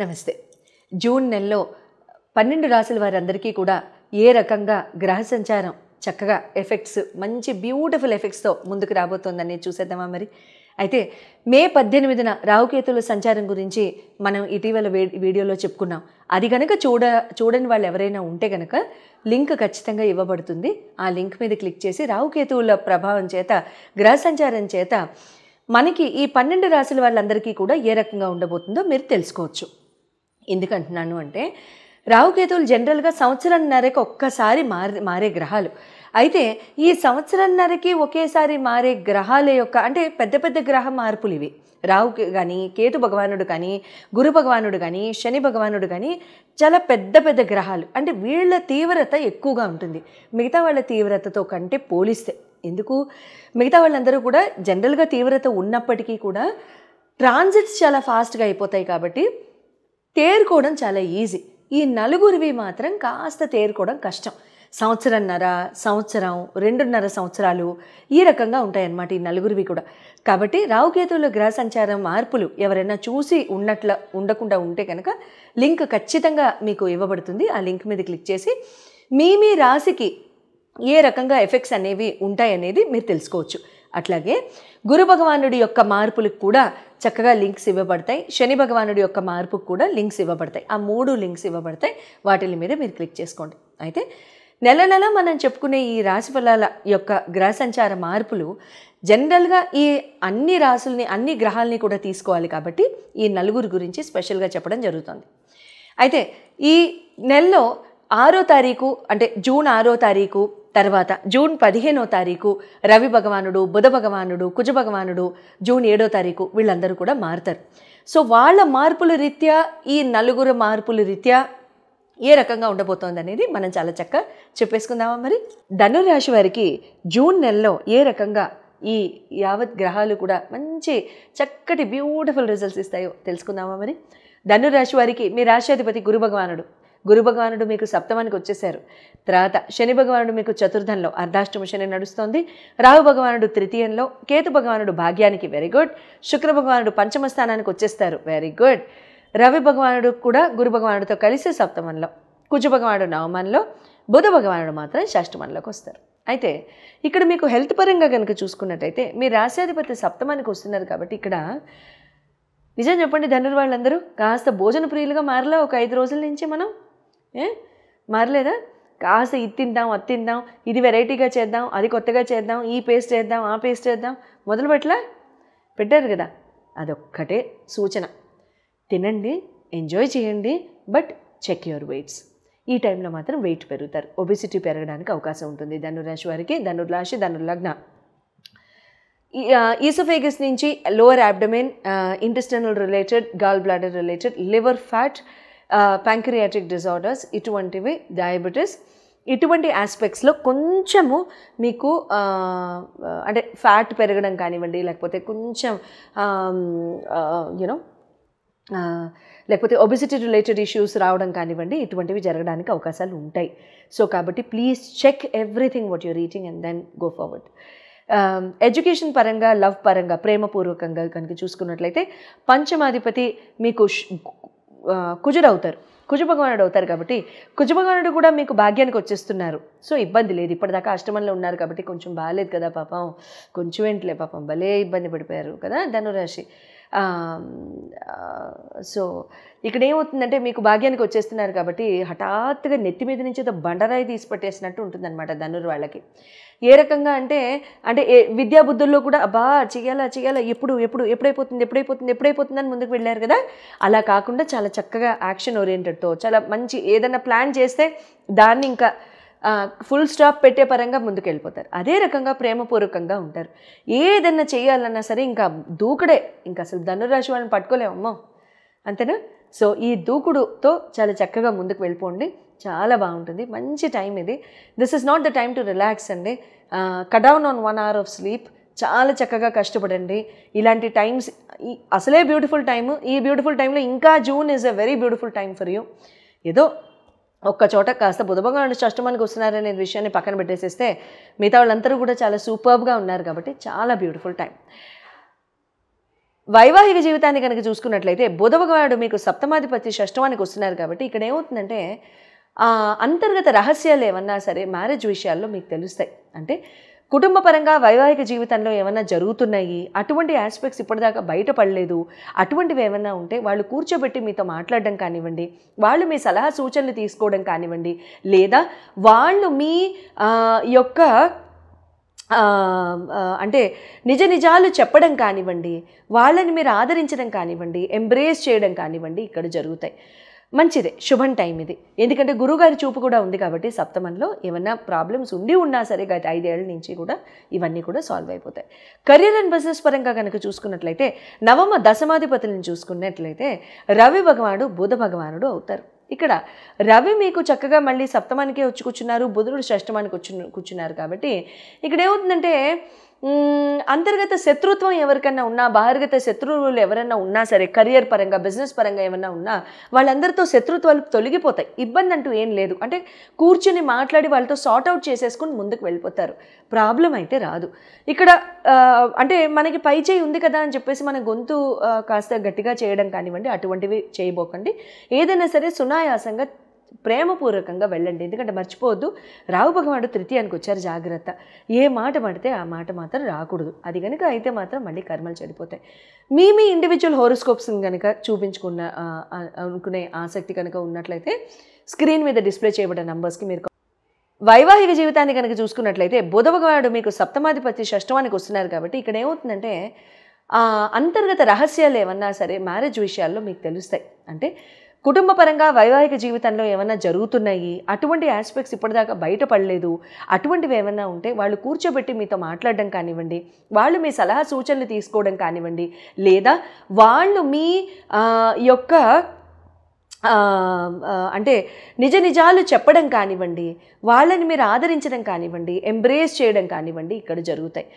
నమస్తే. జూన్ నెలలో 12 రాశుల వారందరికీ కూడా ఏ రకంగా గ్రహ సంచారం చక్కగా ఎఫెక్ట్స్ మంచి బ్యూటిఫుల్ ఎఫెక్ట్స్తో ముందుకు రాబోతోందని చూసేద్దామా మరి. అయితే మే 18న రాహుకేతుల సంచారం గురించి మనం ఇటీవల వీడియోలో చెప్పుకున్నాం. అది కనుక చూడని వాళ్ళు ఎవరైనా ఉంటే కనుక లింక్ ఖచ్చితంగా ఇవ్వబడుతుంది. ఆ లింక్ మీద క్లిక్ చేసి రాహుకేతువుల ప్రభావం చేత గ్రహ సంచారం చేత మనకి ఈ 12 రాశుల వాళ్ళందరికీ కూడా ఏ రకంగా ఉండబోతుందో మీరు తెలుసుకోవచ్చు. ఎందుకంటున్నాను అంటే రాహుకేతువులు జనరల్గా సంవత్సరంన్నరకి ఒక్కసారి మారే గ్రహాలు. అయితే ఈ సంవత్సరంన్నరకి ఒకేసారి మారే గ్రహాల యొక్క అంటే పెద్ద పెద్ద గ్రహ మార్పులు ఇవి. రాహుకి కానీ, కేతు భగవానుడు కానీ, గురు భగవానుడు కానీ, శని భగవానుడు కానీ చాలా పెద్ద పెద్ద గ్రహాలు. అంటే వీళ్ళ తీవ్రత ఎక్కువగా ఉంటుంది మిగతా వాళ్ళ తీవ్రతతో కంటే పోలిస్తే. ఎందుకు? మిగతా వాళ్ళందరూ కూడా జనరల్గా తీవ్రత ఉన్నప్పటికీ కూడా ట్రాన్సిట్స్ చాలా ఫాస్ట్గా అయిపోతాయి కాబట్టి తేరుకోవడం చాలా ఈజీ. ఈ నలుగురివి మాత్రం కాస్త తేరుకోవడం కష్టం. సంవత్సరంన్నర, సంవత్సరం, 2.5 సంవత్సరాలు ఈ రకంగా ఉంటాయన్నమాట ఈ నలుగురివి కూడా. కాబట్టి రాహుకేతువుల గ్రహ సంచారం మార్పులు ఎవరైనా చూసి ఉండకుండా ఉంటే కనుక లింక్ ఖచ్చితంగా మీకు ఇవ్వబడుతుంది. ఆ లింక్ మీద క్లిక్ చేసి మీ రాశికి ఏ రకంగా ఎఫెక్ట్స్ అనేవి ఉంటాయనేది మీరు తెలుసుకోవచ్చు. అట్లాగే గురు భగవానుడి యొక్క మార్పులకు కూడా చక్కగా లింక్స్ ఇవ్వబడతాయి. శని భగవానుడి యొక్క మార్పుకు కూడా లింక్స్ ఇవ్వబడతాయి. ఆ 3 లింక్స్ ఇవ్వబడతాయి. వాటి మీద మీరు క్లిక్ చేసుకోండి. అయితే నెల మనం చెప్పుకునే ఈ రాశి ఫలాల యొక్క గ్రహ సంచార మార్పులు జనరల్గా ఈ అన్ని రాశుల్ని అన్ని గ్రహాలని కూడా తీసుకోవాలి కాబట్టి ఈ నలుగురు గురించి స్పెషల్గా చెప్పడం జరుగుతుంది. అయితే ఈ నెలలో 6వ తారీఖు అంటే జూన్ 6వ తారీఖు తర్వాత జూన్ 15వ తారీఖు రవి భగవానుడు, బుధ భగవానుడు, కుజ భగవానుడు, జూన్ 7వ తారీఖు వీళ్ళందరూ కూడా మారుతారు. సో వాళ్ళ మార్పుల రీత్యా ఈ నలుగురు మార్పుల రీత్యా ఏ రకంగా ఉండబోతోంది అనేది మనం చాలా చక్కగా చెప్పేసుకుందామా మరి. ధనురాశి వారికి జూన్ నెలలో ఏ రకంగా ఈ యావత్ గ్రహాలు కూడా మంచి చక్కటి బ్యూటిఫుల్ రిజల్ట్స్ ఇస్తాయో తెలుసుకుందామా మరి. ధనురాశి వారికి మీ రాశ్యాధిపతి గురు భగవానుడు మీకు సప్తమానికి వచ్చేసారు. తర్వాత శని భగవానుడు మీకు చతుర్థంలో అర్ధాష్టమ శని నడుస్తోంది. రాహు భగవానుడు తృతీయంలో, కేతు భగవానుడు భాగ్యానికి వెరీ గుడ్. శుక్ర భగవానుడు పంచమ స్థానానికి వచ్చేస్తారు వెరీ గుడ్. రవి భగవానుడు కూడా గురు భగవానుడితో కలిసి సప్తమంలో, కుజ భగవానుడు నవమంలో, బుధ భగవానుడు మాత్రం షష్టమంలోకి వస్తారు. అయితే ఇక్కడ మీకు హెల్త్ పరంగా కనుక చూసుకున్నట్టయితే మీ రాశ్యాధిపతి సప్తమానికి వస్తున్నారు కాబట్టి ఇక్కడ నిజం చెప్పండి ధనుర్ వాళ్ళందరూ కాస్త భోజన ప్రియులుగా మారలా ఒక 5 రోజుల నుంచి మనం మారలేదా? కాస్త ఇది తిందాం, అది తిందాం, ఇది వెరైటీగా చేద్దాం, అది కొత్తగా చేద్దాం, ఈ పేస్ట్ వేద్దాం, ఆ పేస్ట్ వేద్దాం మొదలు పెట్టారు కదా. అదొక్కటే సూచన. తినండి, ఎంజాయ్ చేయండి, బట్ చెక్ యువర్ వెయిట్స్. ఈ టైంలో మాత్రం వెయిట్ పెరుగుతారు. ఒబిసిటీ పెరగడానికి అవకాశం ఉంటుంది ధనురాశి వారికి. ధనుర్రాశి, ధనుర్లగ్న. ఈసోఫేగస్ నుంచి lower abdomen, intestinal related, gall bladder related, liver fat, pancreatic disorders ఇటువంటివి, డయాబెటీస్ ఇటువంటి ఆస్పెక్ట్స్లో కొంచెము మీకు అంటే ఫ్యాట్ పెరగడం కానివ్వండి, లేకపోతే కొంచెం లేకపోతే ఒబిసిటీ రిలేటెడ్ ఇష్యూస్ రావడం కానివ్వండి, ఇటువంటివి జరగడానికి అవకాశాలు ఉంటాయి. సో కాబట్టి please check everything what you're eating and then go forward. Education పరంగా, లవ్ పరంగా, ప్రేమపూర్వకంగా కనుక చూసుకున్నట్లయితే పంచమాధిపతి మీకు కుజుడు అవుతారు, కుజ భగవానుడు అవుతారు కాబట్టి కుజ భగవానుడు కూడా మీకు భాగ్యానికి వచ్చేస్తున్నారు. సో ఇబ్బంది లేదు. ఇప్పటిదాకా అష్టమంలో ఉన్నారు కాబట్టి కొంచెం బాగాలేదు కదా పాపం, కొంచెం ఏంటిలే పాపం భలే ఇబ్బంది పడిపోయారు కదా ధనురాశి. సో ఇక్కడ ఏమవుతుందంటే మీకు భాగ్యానికి వచ్చేస్తున్నారు కాబట్టి హఠాత్తుగా నెత్తి మీద నుంచి ఏదో బండరాయి తీసి పట్టేసినట్టు ఉంటుందన్నమాట ధనుర్ వాళ్ళకి. ఏ రకంగా అంటే విద్యా బుద్ధుల్లో కూడా అబ్బా చెయ్యాలా ఎప్పుడైపోతుంది అని ముందుకు వెళ్ళారు కదా. అలా కాకుండా చాలా చక్కగా యాక్షన్ ఓరియంటెడ్తో చాలా మంచి ఏదైనా ప్లాన్ చేస్తే దాన్ని ఇంకా ఫుల్ స్టాప్ పెట్టే పరంగా ముందుకు వెళ్ళిపోతారు. అదే రకంగా ప్రేమపూర్వకంగా ఉంటారు. ఏదన్నా చేయాలన్నా సరే ఇంకా దూకుడే, ఇంకా అసలు ధనురాశి వాళ్ళని పట్టుకోలేమమ్మో, అంతేనా. సో ఈ దూకుడుతో చాలా చక్కగా ముందుకు వెళ్ళిపోండి, చాలా బాగుంటుంది. మంచి టైం ఇది. This is not the time to relax అండి. Cut down on 1 hour of sleep. చాలా చక్కగా కష్టపడండి. ఇలాంటి టైమ్స్ అసలే బ్యూటిఫుల్ టైము. ఈ బ్యూటిఫుల్ టైంలో ఇంకా June is a very beautiful time for you. ఏదో ఒక్క చోట కాస్త బుధ భగవానుడు షష్టమానికి వస్తున్నారనే విషయాన్ని పక్కన పెట్టేసేస్తే మిగతా వాళ్ళందరూ కూడా చాలా సూపర్బ్గా ఉన్నారు కాబట్టి చాలా బ్యూటిఫుల్ టైం. వైవాహిక జీవితాన్ని కనుక చూసుకున్నట్లయితే బుధ భగవానుడు మీకు సప్తమాధిపతి షష్టమానికి వస్తున్నారు కాబట్టి ఇక్కడ ఏమవుతుందంటే అంతర్గత రహస్యాలు ఏమన్నా సరే మ్యారేజ్ విషయాల్లో మీకు తెలుస్తాయి. అంటే కుటుంబ పరంగా వైవాహిక జీవితంలో ఏమన్నా జరుగుతున్నాయి, అటువంటి ఆస్పెక్ట్స్ ఇప్పటిదాకా బయటపడలేదు, అటువంటివి ఏమన్నా ఉంటే వాళ్ళు కూర్చోబెట్టి మీతో మాట్లాడడం కానివ్వండి, వాళ్ళు మీ సలహా సూచనలు తీసుకోవడం కానివ్వండి, లేదా వాళ్ళు మీ యొక్క అంటే నిజాలు చెప్పడం కానివ్వండి, వాళ్ళని మీరు ఆదరించడం కానివ్వండి, ఎంబ్రేస్ చేయడం కానివ్వండి ఇక్కడ జరుగుతాయి. మంచిదే, శుభం టైం ఇది. ఎందుకంటే గురువుగారి చూపు కూడా ఉంది కాబట్టి సప్తమంలో ఏమన్నా ప్రాబ్లమ్స్ ఉన్నా సరే గత 5 ఏళ్ల నుంచి కూడా ఇవన్నీ కూడా సాల్వ్ అయిపోతాయి. కెరీర్ అండ్ బిజినెస్ పరంగా కనుక చూసుకున్నట్లయితే నవమ దశమాధిపతులను చూసుకున్నట్లయితే రవి భగవానుడు బుధ భగవానుడు అవుతారు. ఇక్కడ రవి మీకు చక్కగా మళ్ళీ సప్తమానికే వచ్చి కూర్చున్నారు, బుధుడు షష్టమానికి కూర్చున్నారు కాబట్టి ఇక్కడ ఏమవుతుందంటే అంతర్గత శత్రుత్వం ఎవరికన్నా ఉన్నా, బహిర్గత శత్రువులు ఎవరైనా ఉన్నా సరే, కెరియర్ పరంగా బిజినెస్ పరంగా ఏమన్నా ఉన్నా వాళ్ళందరితో శత్రుత్వాలు తొలగిపోతాయి. ఇబ్బంది అంటూ ఏం లేదు. అంటే కూర్చుని మాట్లాడి వాళ్ళతో సార్ట్ అవుట్ చేసేసుకుని ముందుకు వెళ్ళిపోతారు. ప్రాబ్లం అయితే రాదు. ఇక్కడ అంటే మనకి పై చేయి ఉంది కదా అని చెప్పేసి మన గొంతు కాస్త గట్టిగా చేయడం కానివ్వండి, అటువంటివి చేయబోకండి. ఏదైనా సరే సునాయాసంగా ప్రేమపూర్వకంగా వెళ్ళండి. ఎందుకంటే మర్చిపోవద్దు, రాహు భగవానుడు తృతీయానికి వచ్చారు, జాగ్రత్త. ఏ మాట పడితే ఆ మాట మాత్రం రాకూడదు. అది కనుక అయితే మాత్రం మళ్ళీ కర్మలు చెడిపోతాయి. మీ ఇండివిజువల్ హోరోస్కోప్స్ని కనుక చూపించుకున్న అనుకునే ఆసక్తి కనుక ఉన్నట్లయితే స్క్రీన్ మీద డిస్ప్లే చేయబడిన నంబర్స్కి మీరు వైవాహిక జీవితాన్ని కనుక చూసుకున్నట్లయితే బుధ భగవానుడు మీకు సప్తమాధిపతి షష్టమానికి వస్తున్నారు కాబట్టి ఇక్కడ ఏమవుతుందంటే అంతర్గత రహస్యాలు ఏమన్నా సరే మ్యారేజ్ విషయాల్లో మీకు తెలుస్తాయి. అంటే కుటుంబ పరంగా వైవాహిక జీవితంలో ఏమన్నా జరుగుతున్నాయి, అటువంటి ఆస్పెక్ట్స్ ఇప్పటిదాకా బయటపడలేదు, అటువంటివి ఏమన్నా ఉంటే వాళ్ళు కూర్చోబెట్టి మీతో మాట్లాడడం కానివ్వండి, వాళ్ళు మీ సలహా సూచనలు తీసుకోవడం కానివ్వండి, లేదా వాళ్ళు మీ యొక్క అంటే నిజాలు చెప్పడం కానివ్వండి, వాళ్ళని మీరు ఆదరించడం కానివ్వండి, ఎంబ్రేస్ చేయడం కానివ్వండి ఇక్కడ జరుగుతాయి.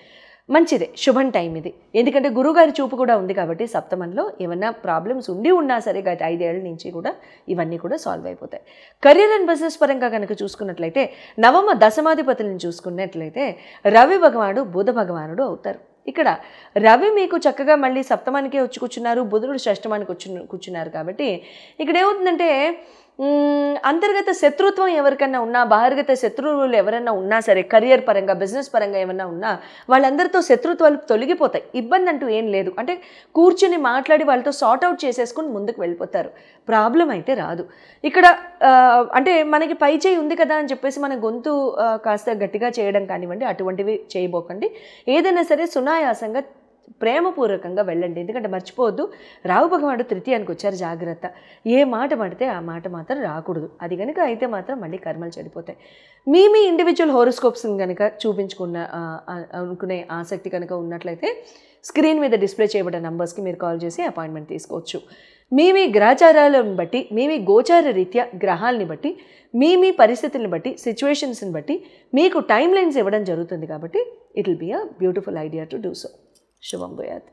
మంచిదే, శుభం టైం ఇది. ఎందుకంటే గురువుగారి చూపు కూడా ఉంది కాబట్టి సప్తమంలో ఏమన్నా ప్రాబ్లమ్స్ ఉన్నా సరే గత 5 ఏళ్ల నుంచి కూడా ఇవన్నీ కూడా సాల్వ్ అయిపోతాయి. కెరీర్ అండ్ బిజినెస్ పరంగా కనుక చూసుకున్నట్లయితే నవమ దశమాధిపతులను చూసుకున్నట్లయితే రవి భగవానుడు బుధ భగవానుడు అవుతారు. ఇక్కడ రవి మీకు చక్కగా మళ్ళీ సప్తమానికే వచ్చి కూర్చున్నారు, బుధుడు షష్టమానికి కూర్చున్నారు కాబట్టి ఇక్కడ ఏమవుతుందంటే అంతర్గత శత్రుత్వం ఎవరికన్నా ఉన్నా, బహిర్గత శత్రువులు ఎవరైనా ఉన్నా సరే, కెరియర్ పరంగా బిజినెస్ పరంగా ఏమన్నా ఉన్నా వాళ్ళందరితో శత్రుత్వాలు తొలగిపోతాయి. ఇబ్బంది అంటూ ఏం లేదు. అంటే కూర్చుని మాట్లాడి వాళ్ళతో సార్ట్ అవుట్ చేసేసుకుని ముందుకు వెళ్ళిపోతారు. ప్రాబ్లం అయితే రాదు. ఇక్కడ అంటే మనకి పై చేయి ఉంది కదా అని చెప్పేసి మన గొంతు కాస్త గట్టిగా చేయడం కానివ్వండి, అటువంటివి చేయబోకండి. ఏదైనా సరే సునాయాసంగా ప్రేమపూర్వకంగా వెళ్ళండి. ఎందుకంటే మర్చిపోవద్దు, రాహు భగవానుడు తృతీయానికి వచ్చారు, జాగ్రత్త. ఏ మాట పడితే ఆ మాట మాత్రం రాకూడదు. అది కనుక అయితే మాత్రం మళ్ళీ కర్మలు చెడిపోతాయి. మీ ఇండివిజువల్ హోరోస్కోప్స్ని కనుక చూపించుకున్న అనుకునే ఆసక్తి కనుక ఉన్నట్లయితే స్క్రీన్ మీద డిస్ప్లే చేయబడిన నంబర్స్కి మీరు కాల్ చేసి అపాయింట్మెంట్ తీసుకోవచ్చు. మీ గ్రహచారాలను బట్టి, మీ గోచార రీత్యా గ్రహాలని బట్టి, మీ పరిస్థితులను బట్టి, సిచ్యువేషన్స్ని బట్టి మీకు టైమ్ లైన్స్ ఇవ్వడం జరుగుతుంది కాబట్టి it will be a beautiful idea to do so. శుభం భూయాత్.